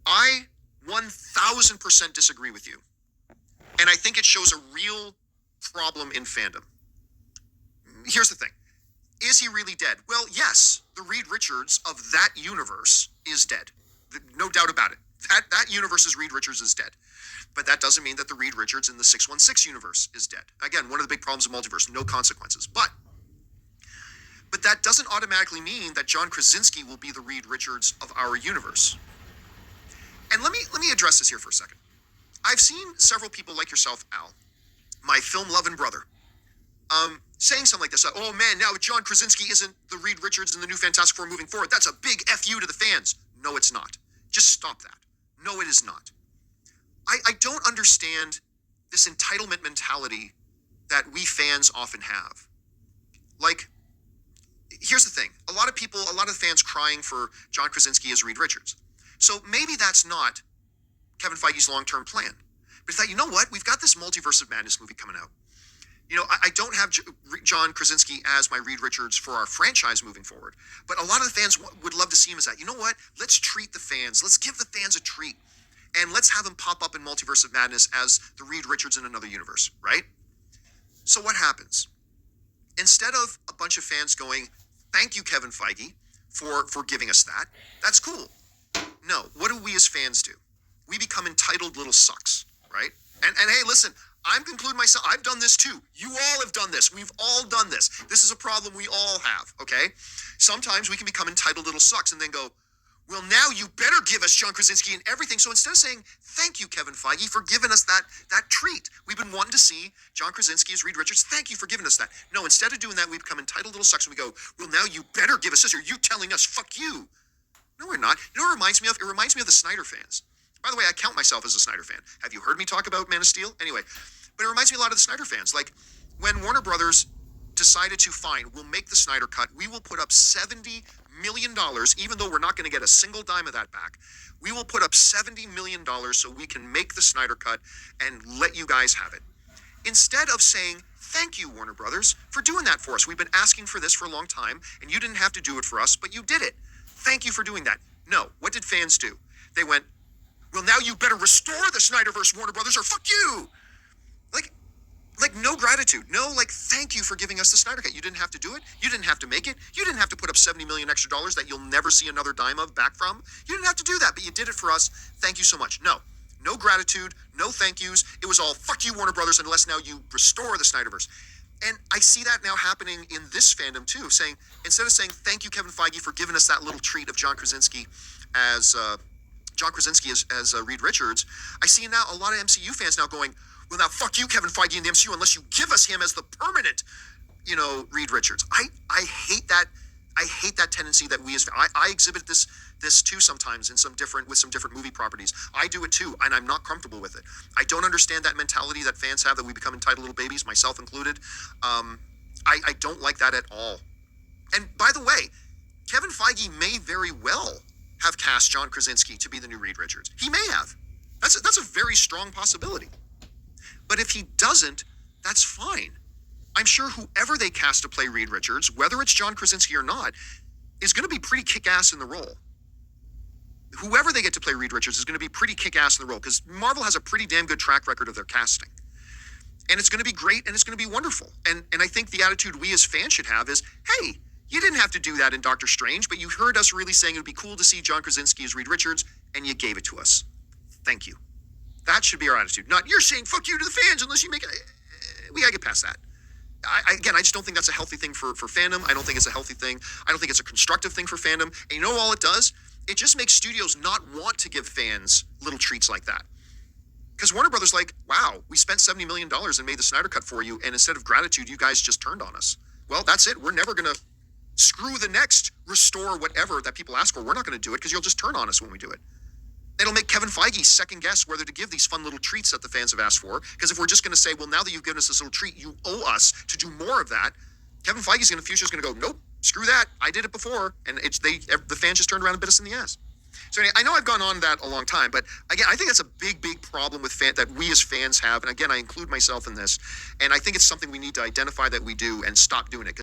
I 1000% disagree with you. And I think it shows a real problem in fandom. Here's the thing. Is he really dead? Well, yes, the Reed Richards of that universe is dead. No doubt about it. That universe's Reed Richards is dead. But that doesn't mean that the Reed Richards in the 616 universe is dead. Again, one of the big problems of multiverse, no consequences. But that doesn't automatically mean that John Krasinski will be the Reed Richards of our universe. And let me address this here for a second. I've seen several people like yourself, Al, my film-loving brother, saying something like this. Oh man, now John Krasinski isn't the Reed Richards in the new Fantastic Four moving forward. That's a big FU to the fans. No, it's not. Just stop that. No, it is not. I don't understand this entitlement mentality that we fans often have. Like, here's the thing. A lot of the fans crying for John Krasinski as Reed Richards. So maybe that's not Kevin Feige's long-term plan. But it's that, you know what? We've got this Multiverse of Madness movie coming out. You know, I don't have John Krasinski as my Reed Richards for our franchise moving forward. But a lot of the fans would love to see him as that. You know what? Let's treat the fans. Let's give the fans a treat. And let's have him pop up in Multiverse of Madness as the Reed Richards in another universe, right? So what happens? Instead of a bunch of fans going, thank you, Kevin Feige, for giving us that, that's cool. No, what do we as fans do? We become entitled little sucks, right? And hey, listen, I'm concluding myself. I've done this too. You all have done this. We've all done this. This is a problem we all have, okay? Sometimes we can become entitled little sucks and then go, well, now you better give us John Krasinski and everything. So instead of saying, thank you, Kevin Feige, for giving us that treat. We've been wanting to see John Krasinski as Reed Richards. Thank you for giving us that. No, instead of doing that, we become entitled little sucks and we go, well, now you better give us this, or you telling us, fuck you. No, we're not. You know what it reminds me of? It reminds me of the Snyder fans. By the way, I count myself as a Snyder fan. Have you heard me talk about Man of Steel? Anyway, but it reminds me a lot of the Snyder fans. Like, when Warner Brothers decided to, fine, we'll make the Snyder Cut. We will put up $70 million, even though we're not going to get a single dime of that back. We will put up $70 million so we can make the Snyder Cut and let you guys have it. Instead of saying, thank you, Warner Brothers, for doing that for us. We've been asking for this for a long time, and you didn't have to do it for us, but you did it. Thank you for doing that. No, what did fans do? They went, well, now you better restore the Snyderverse, Warner Brothers, or fuck you. Like no gratitude. No, like, thank you for giving us the Snyder Cut. You didn't have to do it. You didn't have to make it. You didn't have to put up $70 million extra that you'll never see another dime of back from. You didn't have to do that, but you did it for us. Thank you so much. No gratitude, no thank yous. It was all, fuck you, Warner Brothers, unless now you restore the Snyderverse. And I see that now happening in this fandom too, saying, instead of saying, thank you, Kevin Feige, for giving us that little treat of John Krasinski as Reed Richards, I see now a lot of MCU fans now going, well, now fuck you, Kevin Feige, in the MCU, unless you give us him as the permanent, Reed Richards. I hate that. I hate that tendency that we as I exhibit this too sometimes with some different movie properties. I do it too, and I'm not comfortable with it. I don't understand that mentality that fans have that we become entitled little babies, myself included. I don't like that at all. And by the way, Kevin Feige may very well have cast John Krasinski to be the new Reed Richards. He may have. That's a very strong possibility. But if he doesn't, that's fine. I'm sure whoever they cast to play Reed Richards, whether it's John Krasinski or not, is going to be pretty kick-ass in the role. Whoever they get to play Reed Richards is going to be pretty kick-ass in the role, because Marvel has a pretty damn good track record of their casting. And it's going to be great, and it's going to be wonderful. And I think the attitude we as fans should have is, hey, you didn't have to do that in Doctor Strange, but you heard us really saying it would be cool to see John Krasinski as Reed Richards, and you gave it to us. Thank you. That should be our attitude. Not, you're saying fuck you to the fans unless you make it. We gotta get past that. I just don't think that's a healthy thing for fandom. I don't think it's a healthy thing. I don't think it's a constructive thing for fandom. And you know all it does? It just makes studios not want to give fans little treats like that. Because Warner Brothers like, wow, we spent $70 million and made the Snyder Cut for you, and instead of gratitude, you guys just turned on us. Well, that's it. We're never gonna screw the next restore whatever that people ask for. We're not gonna do it because you'll just turn on us when we do it. It'll make Kevin Feige second guess whether to give these fun little treats that the fans have asked for. Because if we're just going to say, well, now that you've given us this little treat, you owe us to do more of that, Kevin Feige's in the future is going to go, nope, screw that. I did it before. And the fans just turned around and bit us in the ass. So anyway, I know I've gone on that a long time, but again, I think that's a big, big problem with that we as fans have. And again, I include myself in this. And I think it's something we need to identify that we do and stop doing it.